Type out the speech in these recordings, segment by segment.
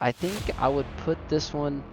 I think I would put this one.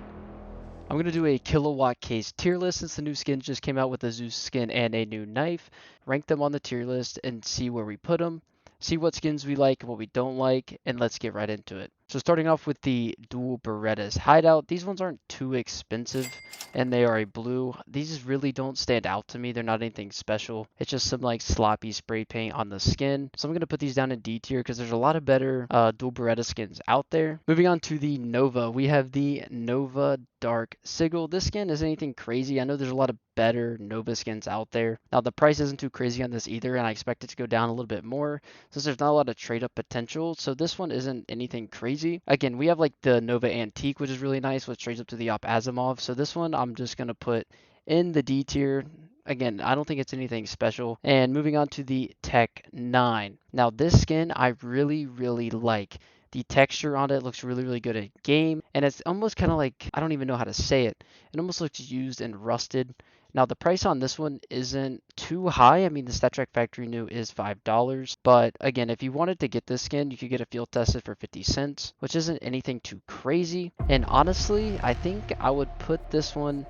I'm going to do a Kilowatt Case tier list since the new skins just came out with a Zeus skin and a new knife. Rank them on the tier list and see where we put them. See what skins we like and what we don't like, and let's get right into it. So starting off with the dual Berettas hideout, these ones aren't too expensive and they are a blue. These really don't stand out to me. They're not anything special. It's just some like sloppy spray paint on the skin. So I'm going to put these down in D tier because there's a lot of better dual Beretta skins out there. Moving on to the Nova, we have the Nova Dark Sigil. This skin isn't anything crazy. I know there's a lot of better Nova skins out there. Now the price isn't too crazy on this either, and I expect it to go down a little bit more since there's not a lot of trade up potential. So this one isn't anything crazy. Again, we have like the Nova Antique, which is really nice, which trades up to the Op Asimov. So this one I'm just gonna put in the D tier. Again, I don't think it's anything special. And moving on to the Tech 9. Now this skin I really like. The texture on it looks really good at game, and it's almost kind of like, I don't even know how to say it. It almost looks used and rusted. Now the price on this one isn't too high. I mean, the StatTrak Factory New is $5, but again, if you wanted to get this skin, you could get a field tested for 50 cents, which isn't anything too crazy. And honestly, I think I would put this one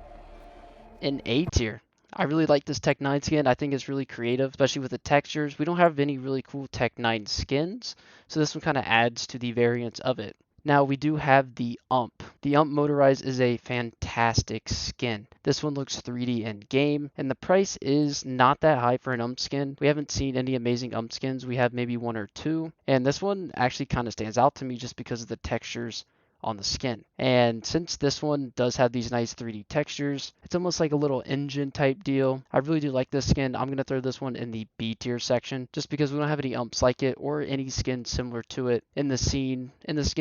in A tier. I really like this Tech 9 skin. I think it's really creative, especially with the textures. We don't have any really cool Tech 9 skins, so this one kind of adds to the variance of it. Now we do have the UMP. The UMP Motorized is a fantastic skin. This one looks 3D in game, and the price is not that high for an UMP skin. We haven't seen any amazing UMP skins. We have maybe one or two, and this one actually kind of stands out to me just because of the textures on the skin. And since this one does have these nice 3D textures, it's almost like a little engine type deal. I really do like this skin. I'm going to throw this one in the B tier section just because we don't have any umps like it or any skin similar to it in the skin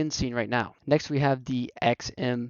scene right now. Next we have the XM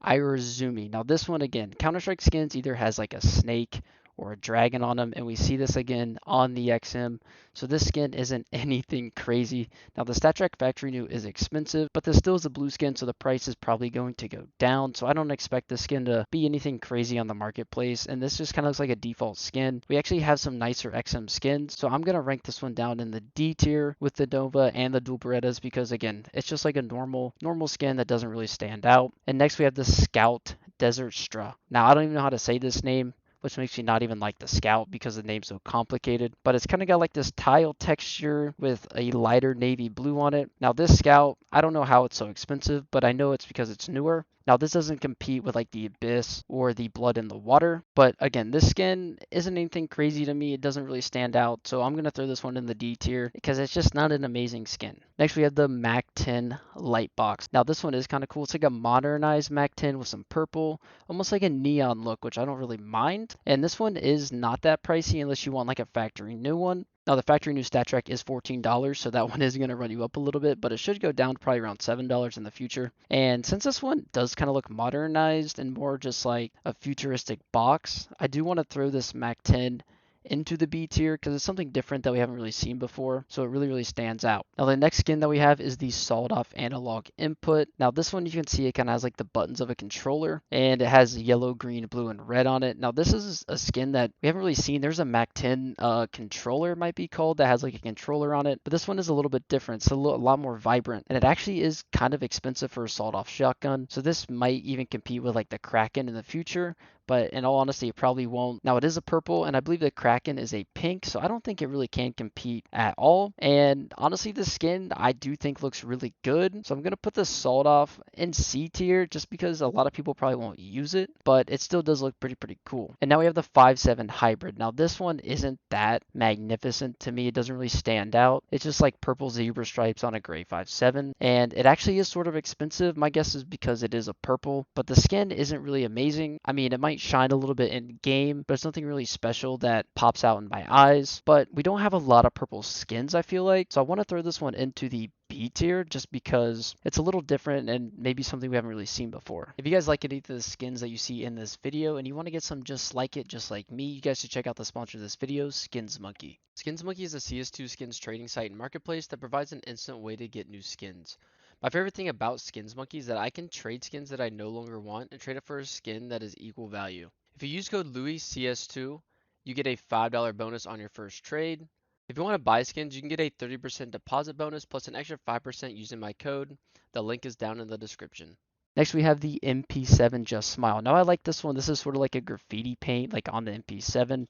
Irizumi. Now this one again, Counter-Strike skins either has like a snake or a dragon on them, and we see this again on the XM. So this skin isn't anything crazy. Now the StatTrak Factory New is expensive, but this still is a blue skin, so the price is probably going to go down. So I don't expect this skin to be anything crazy on the marketplace, and this just kind of looks like a default skin. We actually have some nicer XM skins, so I'm gonna rank this one down in the D tier with the Nova and the dual Berettas because again, it's just like a normal skin that doesn't really stand out. And next we have the Scout Desert Straw. Now I don't even know how to say this name, which makes me not even like the Scout because the name's so complicated. But it's kind of got like this tile texture with a lighter navy blue on it. Now this Scout, I don't know how it's so expensive, but I know it's because it's newer. Now this doesn't compete with like the Abyss or the Blood in the Water, but again, this skin isn't anything crazy to me. It doesn't really stand out, so I'm gonna throw this one in the D tier because it's just not an amazing skin. Next we have the Mac 10 Light Box. Now this one is kind of cool. It's like a modernized Mac 10 with some purple, almost like a neon look, which I don't really mind. And this one is not that pricey unless you want like a factory new one. Now the factory new StatTrak is $14, so that one is going to run you up a little bit, but it should go down to probably around $7 in the future. And since this one does kind of look modernized and more just like a futuristic box, I do want to throw this Mac 10 into the B tier because it's something different that we haven't really seen before, so it really stands out. Now the next skin that we have is the sawed off analog input. Now this one you can see it kind of has like the buttons of a controller, and it has yellow, green, blue, and red on it. Now this is a skin that we haven't really seen. There's a Mac 10 controller, it might be called, that has like a controller on it, but this one is a little bit different. It's a lot more vibrant, and it actually is kind of expensive for a sawed off shotgun, so this might even compete with like the Kraken in the future, but in all honesty, it probably won't. Now it is a purple, and I believe the Kraken is a pink, so I don't think it really can compete at all. And honestly, the skin I do think looks really good, so I'm gonna put the sawed off in C tier just because a lot of people probably won't use it, but it still does look pretty cool. And now we have the 5.7 hybrid. Now this one isn't that magnificent to me. It doesn't really stand out. It's just like purple zebra stripes on a gray 5.7, and it actually is sort of expensive. My guess is because it is a purple, but the skin isn't really amazing. I mean, it might shine a little bit in game, but it's nothing really special that pops out in my eyes. But we don't have a lot of purple skins, I feel like, so I want to throw this one into the B tier just because it's a little different and maybe something we haven't really seen before. If you guys like any of the skins that you see in this video and you want to get some just like it, just like me, you guys should check out the sponsor of this video, Skins Monkey. Skins Monkey is a CS2 skins trading site and marketplace that provides an instant way to get new skins. My favorite thing about Skins Monkey is that I can trade skins that I no longer want and trade it for a skin that is equal value. If you use code LouisCS2, you get a $5 bonus on your first trade. If you want to buy skins, you can get a 30% deposit bonus plus an extra 5% using my code. The link is down in the description. Next, we have the MP7 Just Smile. Now, I like this one. This is sort of like a graffiti paint, like on the MP7.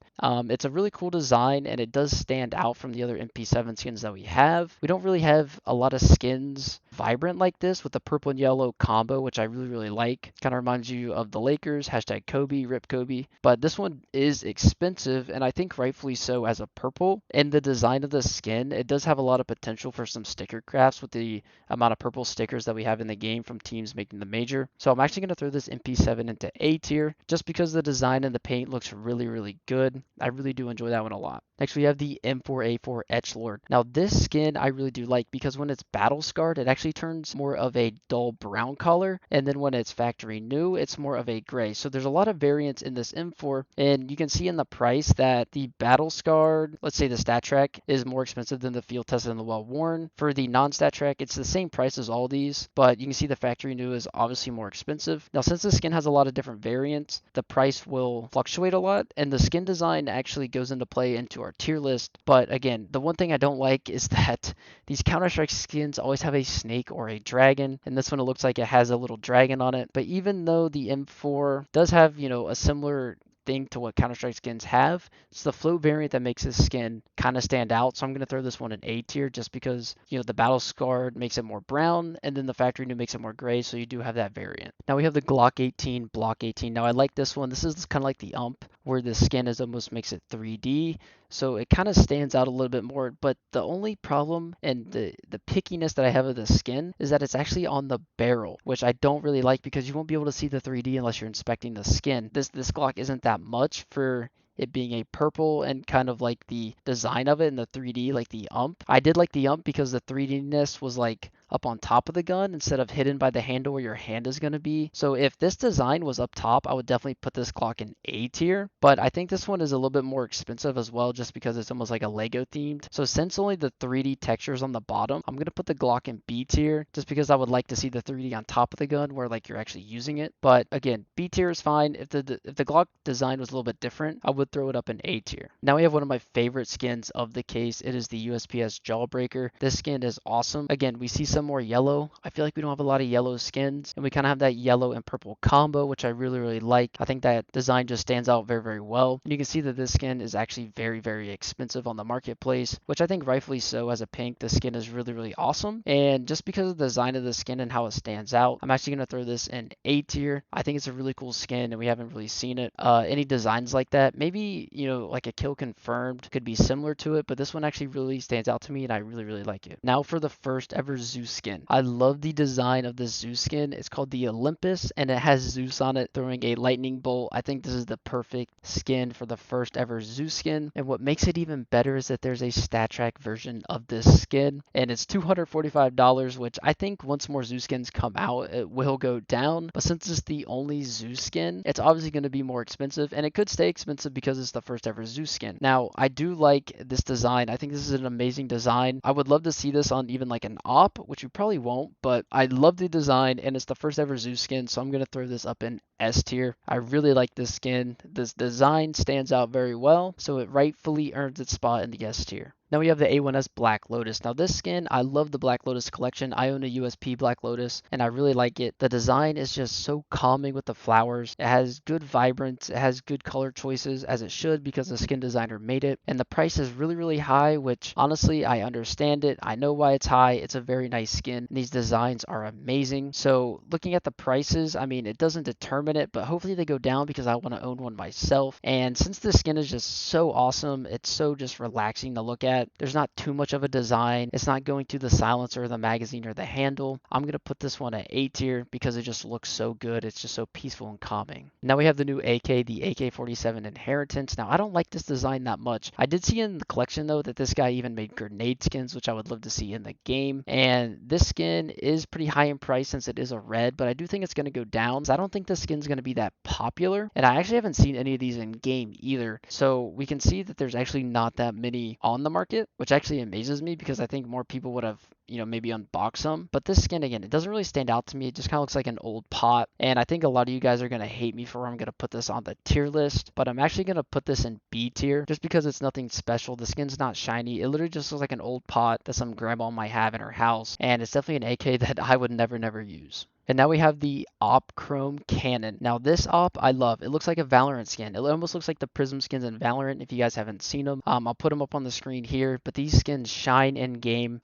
It's a really cool design, and it does stand out from the other MP7 skins that we have. We don't really have a lot of skins vibrant like this with the purple and yellow combo, which I really, really like. Kind of reminds you of the Lakers, hashtag Kobe, rip Kobe. But this one is expensive, and I think rightfully so as a purple. And the design of the skin, it does have a lot of potential for some sticker crafts with the amount of purple stickers that we have in the game from teams making the major. So I'm actually going to throw this MP7 into A tier just because the design and the paint looks really, really good. I really do enjoy that one a lot. Next, we have the M4A4 Edgelord. Now, this skin I really do like because when it's battle scarred, it actually turns more of a dull brown color. And then when it's factory new, it's more of a gray. So there's a lot of variance in this M4. And you can see in the price that the battle scarred, let's say the stat track, is more expensive than the field tested and the well worn. For the non-stat track, it's the same price as all these, but you can see the factory new is obviously more expensive. Now, since the skin has a lot of different variants, the price will fluctuate a lot, and the skin design actually goes into play into our tier list. But again, the one thing I don't like is that these Counter-Strike skins always have a snake or a dragon, and this one it looks like it has a little dragon on it. But even though the M4 does have, a similar thing to what Counter-Strike skins have, it's the float variant that makes this skin kind of stand out. So I'm going to throw this one in A tier just because, the battle scarred makes it more brown and then the factory new makes it more gray. So you do have that variant. Now we have the Glock 18, Block 18. Now I like this one. This is kind of like the ump where the skin is almost makes it 3D. So it kind of stands out a little bit more, but the only problem and the pickiness that I have of the skin is that it's actually on the barrel, which I don't really like because you won't be able to see the 3D unless you're inspecting the skin. This Glock isn't that much for it being a purple and kind of like the design of it in the 3D, like the ump. I did like the ump because the 3D-ness was like up on top of the gun instead of hidden by the handle where your hand is going to be. So if this design was up top, I would definitely put this Glock in A tier, but I think this one is a little bit more expensive as well just because it's almost like a Lego themed. So since only the 3D textures on the bottom, I'm going to put the Glock in B tier just because I would like to see the 3D on top of the gun where like you're actually using it. But again, B tier is fine. If the Glock design was a little bit different, I would throw it up in A tier. Now we have one of my favorite skins of the case. It is the USPS Jawbreaker. This skin is awesome. Again, we see some more yellow. I feel like we don't have a lot of yellow skins, and we kind of have that yellow and purple combo, which I really, really like. I think that design just stands out very, very well. And you can see that this skin is actually very, very expensive on the marketplace, which I think rightfully so. As a pink, the skin is really, really awesome. And just because of the design of the skin and how it stands out, I'm actually going to throw this in A tier. I think it's a really cool skin, and we haven't really seen it. Any designs like that, maybe, like a kill confirmed could be similar to it, but this one actually really stands out to me, and I really, really like it. Now for the first ever Zeus skin. I love the design of this Zeus skin. It's called the Olympus, and it has Zeus on it throwing a lightning bolt. I think this is the perfect skin for the first ever Zeus skin, and what makes it even better is that there's a stat track version of this skin, and it's $245, which I think once more Zeus skins come out, it will go down, but since it's the only Zeus skin, it's obviously going to be more expensive, and it could stay expensive because it's the first ever Zeus skin. Now, I do like this design. I think this is an amazing design. I would love to see this on even like an op, which you probably won't, but I love the design, and it's the first ever Zeus skin, so I'm going to throw this up in S tier. I really like this skin. This design stands out very well, so it rightfully earns its spot in the S tier. Now we have the A1S Black Lotus. Now this skin, I love the Black Lotus collection. I own a USP Black Lotus and I really like it. The design is just so calming with the flowers. It has good vibrance. It has good color choices as it should because the skin designer made it. And the price is really, really high, which honestly, I understand it. I know why it's high. It's a very nice skin. And these designs are amazing. So looking at the prices, I mean, it doesn't determine it, but hopefully they go down because I want to own one myself. And since the skin is just so awesome, it's so just relaxing to look at. There's not too much of a design. It's not going through the silencer, the magazine, or the handle. I'm going to put this one at A tier because it just looks so good. It's just so peaceful and calming. Now we have the new AK, the AK-47 Inheritance. Now I don't like this design that much. I did see in the collection though that this guy even made grenade skins, which I would love to see in the game. And this skin is pretty high in price since it is a red, but I do think it's going to go down. I don't think this skin's going to be that popular. And I actually haven't seen any of these in game either. So we can see that there's actually not that many on the market. market, which actually amazes me because I think more people would have, maybe unboxed them. But this skin, again, it doesn't really stand out to me. It just kind of looks like an old pot. And I think a lot of you guys are going to hate me for where I'm going to put this on the tier list, but I'm actually going to put this in B tier just because it's nothing special. The skin's not shiny. It literally just looks like an old pot that some grandma might have in her house. And it's definitely an AK that I would never use. And now we have the Op Chrome Cannon. Now this Op I love. It looks like a Valorant skin. It almost looks like the Prism skins in Valorant if you guys haven't seen them. I'll put them up on the screen here, but these skins shine in game.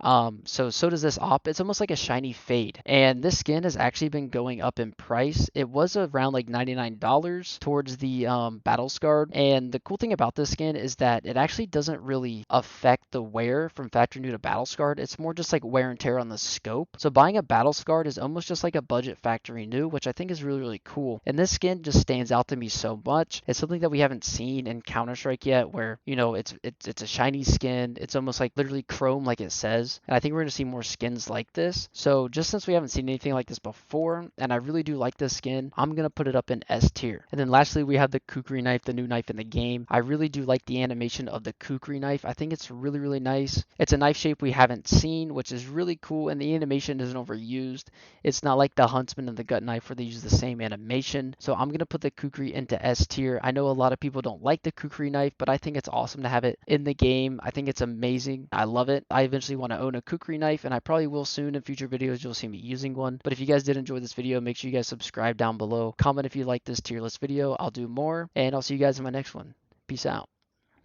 So does this Op. It's almost like a shiny fade. And this skin has actually been going up in price. It was around like $99 towards the Battle Scarred. And the cool thing about this skin is that it actually doesn't really affect the wear from Factory New to Battle Scarred. It's more just like wear and tear on the scope. So buying a Battle Scarred is almost just like a budget factory new, which I think is really cool. And this skin just stands out to me so much. It's something that we haven't seen in Counter-Strike yet, where it's a shiny skin. It's almost like literally chrome, like it says. And I think we're gonna see more skins like this. So just since we haven't seen anything like this before, and I really do like this skin, I'm gonna put it up in S tier. And then lastly, we have the Kukri knife, the new knife in the game. I really do like the animation of the Kukri knife. I think it's really nice. It's a knife shape we haven't seen, which is really cool, and the animation isn't overused. It's not like the Huntsman and the Gut Knife where they use the same animation. So I'm going to put the Kukri into S tier. I know a lot of people don't like the Kukri knife, but I think it's awesome to have it in the game. I think it's amazing. I love it. I eventually want to own a Kukri knife, and I probably will soon. In future videos, you'll see me using one. But if you guys did enjoy this video, make sure you guys subscribe down below. Comment if you like this tier list video. I'll do more, and I'll see you guys in my next one. Peace out.